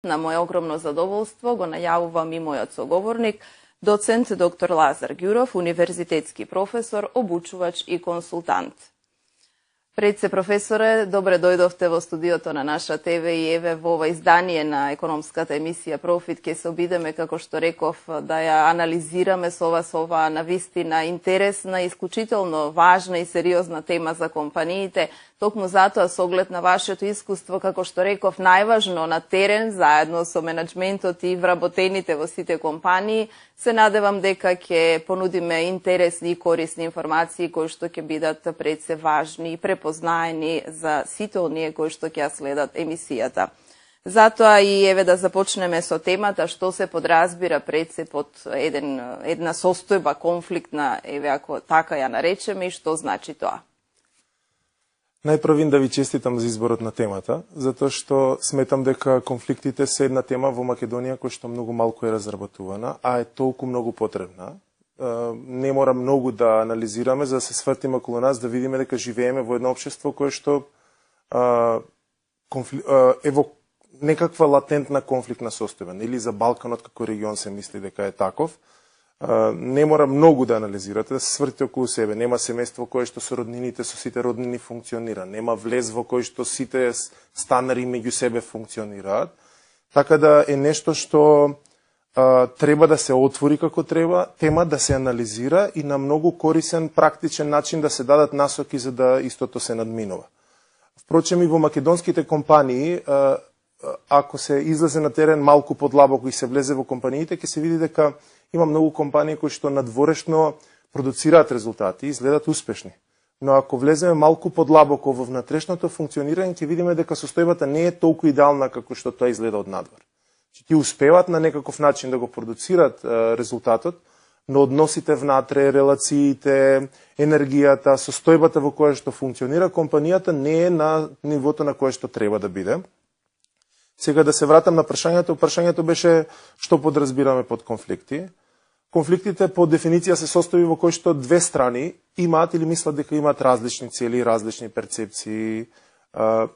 На моje огромно задоволство го најавувам и мојот соговорник, доцент доктор Лазар Ѓуров, универзитетски професор, обучувач и консултант. Пред се, професоре, добре дојдовте во студиото на наша ТВ и еве во ова издание на економската емисија Профит ќе се обидеме, како што реков, да ја анализираме со ова навистина интересна, исклучително важна и сериозна тема за компаниите. Токму затоа, со оглед на вашето искуство, како што реков, најважно на терен, заедно со менеджментот и вработените во сите компании, се надевам дека ќе понудиме интересни и корисни информации кои што ќе бидат пред се важни и препознаени за сите оние кои што ќе следат емисијата. Затоа и еве да започнеме со темата што се подразбира пред се под една состојба конфликтна, еве ако така ја наречеме, и што значи тоа. Најпрвин да ви честитам за изборот на темата, затоа што сметам дека конфликтите се една тема во Македонија која што многу малку е разработувана, а е толку многу потребна. Не мора многу да анализираме за да се свртиме околу нас, да видиме дека живееме во едно општество кое што е во некаква латентна конфликтна состојба. Или за Балканот како регион се мисли дека е таков. Не мора многу да анализирате, да се свртите околу себе. Нема семејство кое што со роднините, со сите роднини функционира. Нема влез во кој што сите станари меѓу себе функционираат. Така да е нешто што треба да се отвори како треба, тема да се анализира и на многу корисен, практичен начин да се дадат насоки за да истото се надминува. Впрочем, и во македонските компании, ако се излезе на терен малку подлабоко и се влезе во компаниите, ќе се види дека има многу компании кои што надворешно продуцираат резултати и изгледат успешни. Но ако влеземе малку подлабоко во внатрешното функционирање, ќе видиме дека состојбата не е толку идеална како што тоа изгледа од надвор. Ти успеват на некаков начин да го продуцират резултатот, но односите внатре, релациите, енергијата, состојбата во која што функционира компанијата не е на нивото на кое што треба да биде. Сега да се вратам на прашањето. Прашањето беше што подразбираме под конфликти. Конфликтите по дефиниција се состои во кој што две страни имаат или мислат дека имаат различни цели, различни перцепции,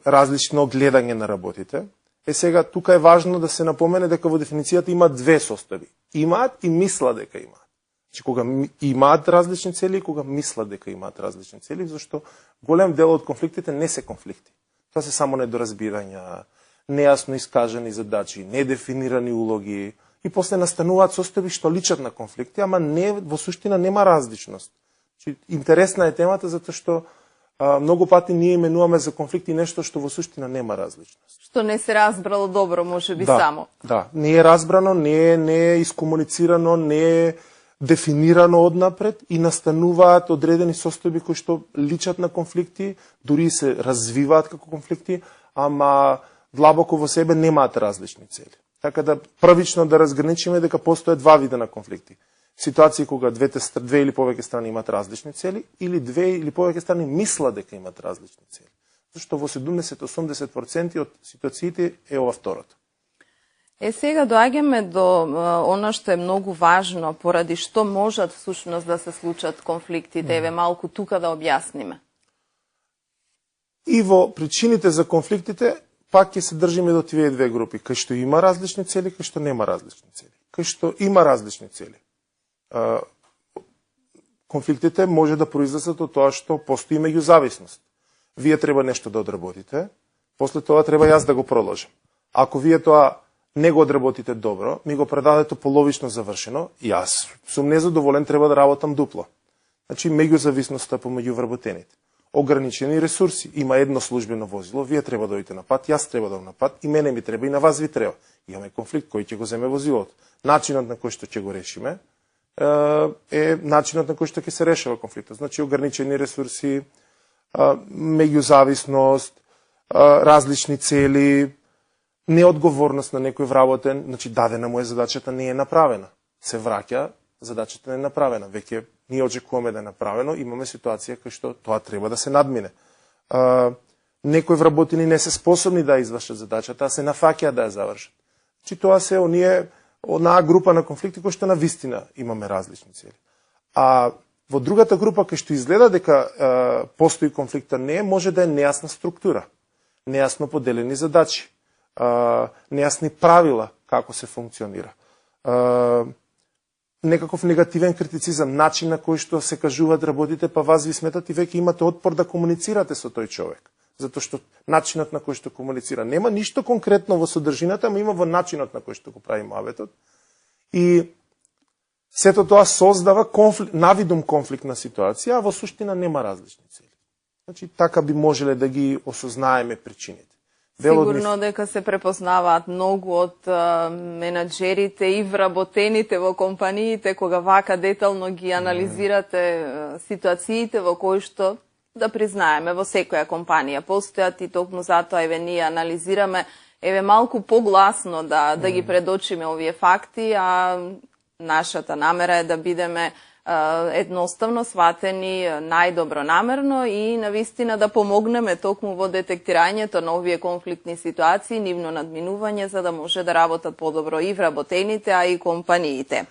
различно гледање на работите. Сега, тука е важно да се напомене дека во дефиницијата има две состојби. Имаат и мислат дека имаат. Значи, кога имаат различни цели и кога мислат дека имаат различни цели, зашто голем дел од конфликтите не се конфликти. Тоа се само недоразбирања, нејасно искажани задачи, недефинирани улоги и после настануваат состојби што личат на конфликти, ама не во суштина нема различност. Значи, интересна е темата затоа што многу пати ние именуваме за конфликти нешто што во суштина нема различност. Што не се разбрало добро, можеби само. Да, не е разбрано, не е искомуницирано, не е дефинирано однапред и настануваат одредени состојби кои што личат на конфликти, дури се развиваат како конфликти, ама длабоко во себе немаат различни цели. Така да првично да разграничиме дека постојат два вида на конфликти. Ситуации кога две или повеќе страни имаат различни цели или две или повеќе страни мислат дека имаат различни цели. Зашто во 70-80% од ситуациите е ова второто. Сега доаѓаме до она што е многу важно, поради што можат всушност да се случат конфликтите. Еве малку тука да објасниме. И во причините за конфликтите пак ќе се држиме до тие две групи, кај што има различни цели, кај што нема различни цели. Кај што има различни цели. Конфликтите може да произлезат од тоа што постои меѓузависност. Вие треба нешто да одработите, после тоа треба јас да го продолжам. Ако вие тоа не го одработите добро, ми го предадете половично завршено, јас сум незадоволен, треба да работам дупло. Значи, меѓузависноста помеѓу вработените. Ограничени ресурси. Има едно службено возило, вие треба да одите на пат, јас треба да одам на пат, и мене ми треба, и на вас ви треба. Имаме конфликт, кој ќе го земе возилото. Начинот на кој што ќе го решиме е начинот на кој што ќе се решава конфликтот. Значи, ограничени ресурси, меѓузависност, различни цели, неодговорност на некој вработен, значи дадена му е задачата, не е направена. Се враќа, задачата не е направена. Веќе ние очекуваме да е направено, имаме ситуација кај што тоа треба да се надмине. Некои вработени не се способни да извршат задачата, а се нафаќаат да ја завршат. Значи тоа се онаа група на конфликти кои што на вистина имаме различни цели. А во другата група кај што изгледа дека постои конфликта не може да е нејасна структура, нејасно поделени задачи, нејасни правила како се функционира, некаков негативен критицизам, начин на кој што се кажуваат работите, па вас ви сметат и веќе имате отпор да комуницирате со тој човек. Затоа што начинот на кој што комуницира нема ништо конкретно во содржината, ама има во начинот на кој што го прави муабетот. И сето тоа создава навидум конфликтна ситуација, а во суштина нема различни цели. Значи, така би можеле да ги осознаеме причините. Сигурно дека се препознаваат многу од менаџерите и вработените во компаниите, кога вака детално ги анализирате ситуациите во кои што, да признаеме, во секоја компанија постојат и токму затоа еве ние анализираме малку погласно да ги предочиме овие факти, а нашата намера е да бидеме едноставно сватени најдобронамерно и навистина да помогнеме токму во детектирањето на овие конфликтни ситуации, нивно надминување, за да може да работат подобро и вработените, а и компаниите.